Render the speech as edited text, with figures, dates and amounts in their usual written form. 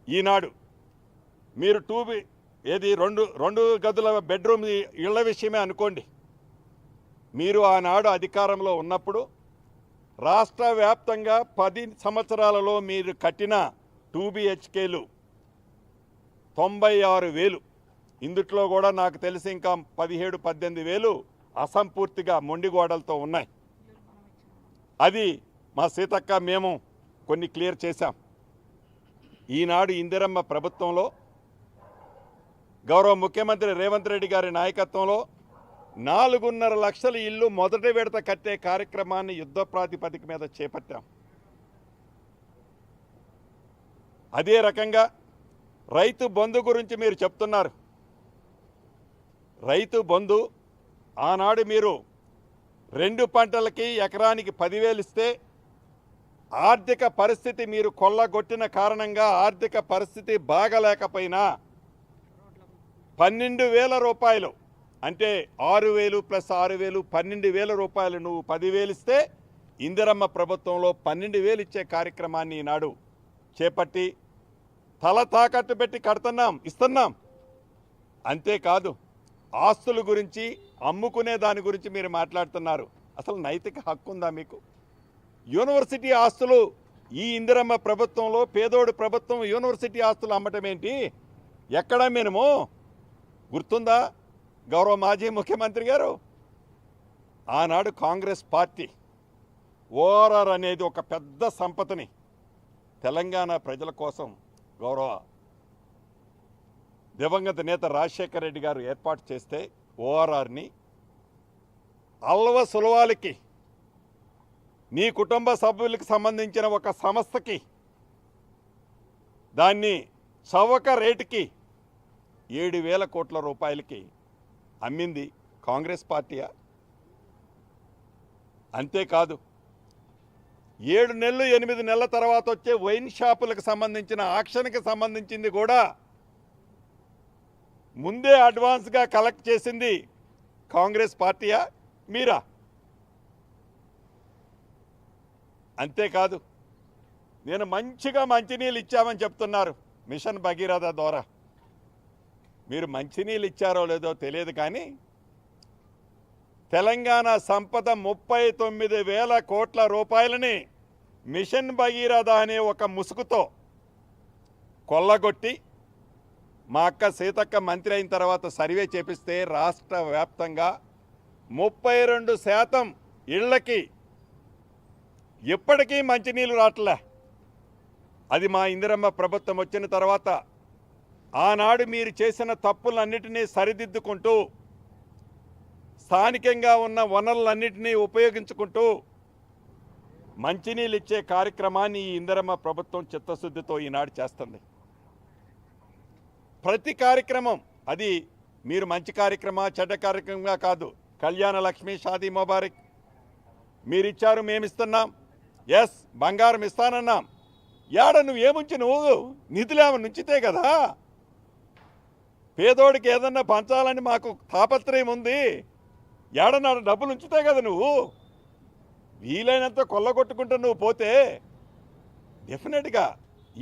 ఈనాడు మీరు ఏది రెండు గదుల బెడ్రూమ్ ఇళ్ల విషయమే అనుకోండి. మీరు ఆనాడు అధికారంలో ఉన్నప్పుడు రాష్ట్ర వ్యాప్తంగా 10 సంవత్సరాలలో మీరు కట్టిన 2 BHKలు 96,000. ఇందుట్లో కూడా నాకు తెలిసి ఇంకా 17-18,000 అసంపూర్తిగా మొండిగోడలతో ఉన్నాయి. అది మా సీతక్క మేము కొన్ని క్లియర్ చేశాం. ఈనాడు ఇందిరమ్మ ప్రభుత్వంలో గౌరవ ముఖ్యమంత్రి రేవంత్ రెడ్డి గారి నాయకత్వంలో 4.5 లక్షల ఇల్లు మొదటి విడత కట్టే కార్యక్రమాన్ని యుద్ధ ప్రాతిపదిక మీద చేపట్టాం. అదే రకంగా రైతు బంధు గురించి మీరు చెప్తున్నారు. రైతు బంధు ఆనాడు మీరు 2 పంటలకి ఎకరానికి 10,000 ఇస్తే ఆర్థిక పరిస్థితి మీరు కొల్లగొట్టిన కారణంగా ఆర్థిక పరిస్థితి బాగలేకపోయినా 12,000 రూపాయలు అంటే 6,000 + 6,000 12,000 రూపాయలు నువ్వు 10,000 ఇస్తే ఇందిరమ్మ ప్రభుత్వంలో 12,000 ఇచ్చే కార్యక్రమాన్ని ఈనాడు చేపట్టి తల తాకట్టు పెట్టి ఇస్తున్నాం. అంతేకాదు ఆస్తుల గురించి అమ్ముకునే దాని గురించి మీరు మాట్లాడుతున్నారు. అసలు నైతిక హక్కు ఉందా మీకు? యూనివర్సిటీ ఆస్తులు ఈ ఇందిరమ్మ ప్రభుత్వంలో పేదోడు ప్రభుత్వం యూనివర్సిటీ ఆస్తులు అమ్మటం ఏంటి? ఎక్కడ మేము గుర్తుందా గౌరవ మాజీ ముఖ్యమంత్రి గారు? ఆనాడు కాంగ్రెస్ పార్టీ ఓఆర్ఆర్ అనేది ఒక పెద్ద సంపదని తెలంగాణ ప్రజల కోసం గౌరవ దివంగత నేత రాజశేఖర రెడ్డి గారు ఏర్పాటు చేస్తే ఓఆర్ఆర్ని అల్వ సులవాలకి నీ కుటుంబ సభ్యులకు సంబంధించిన ఒక సంస్థకి దాన్ని చవక రేటుకి 7,000 కోట్ల రూపాయలకి అమ్మింది కాంగ్రెస్ పార్టీయా? అంతేకాదు 7 నెలలు 8 నెలల తర్వాత వచ్చే వైన్ షాపులకు సంబంధించిన ఆక్షన్కి సంబంధించింది కూడా ముందే అడ్వాన్స్గా కలెక్ట్ చేసింది కాంగ్రెస్ పార్టీయా మీరా? అంతేకాదు నేను మంచిగా మంచినీళ్ళు ఇచ్చామని చెప్తున్నారు మిషన్ భగీరథ ద్వారా. మీరు మంచినీళ్ళు ఇచ్చారో లేదో తెలియదు కానీ తెలంగాణ సంపద 39,000 కోట్ల రూపాయలని మిషన్ భగీరథ అనే ఒక ముసుగుతో కొల్లగొట్టి మా అక్క సీతక్క మంత్రి అయిన తర్వాత సర్వే చేపిస్తే రాష్ట్ర వ్యాప్తంగా 32% ఇళ్లకి ఎప్పటికీ మంచినీళ్ళు రావట్లే. అది మా ఇందిరమ్మ ప్రభుత్వం వచ్చిన తర్వాత ఆనాడు మీరు చేసిన తప్పులన్నిటినీ సరిదిద్దుకుంటూ స్థానికంగా ఉన్న వనరులన్నిటినీ ఉపయోగించుకుంటూ మంచినీళ్ళు ఇచ్చే కార్యక్రమాన్ని ఈ ఇందిరమ్మ ప్రభుత్వం చిత్తశుద్ధితో ఈనాడు చేస్తుంది. ప్రతి కార్యక్రమం అది మీరు మంచి కార్యక్రమా చెడ్డ కార్యక్రమంగా కాదు. కళ్యాణ లక్ష్మి షాదీ ముబారక్ మీరిచ్చారు, మేమిస్తున్నాం. ఎస్ బంగారం ఇస్తానన్నాం. ఏడ నువ్వు నిధులేమని ఉంచితే కదా. పేదోడికి ఏదన్నా పంచాలని మాకు తాపత్రయం ఉంది. ఏడన్నా డబ్బులు ఉంచితే కదా నువ్వు. వీలైనంత కొల్లగొట్టుకుంటూ నువ్వు పోతే డెఫినెట్గా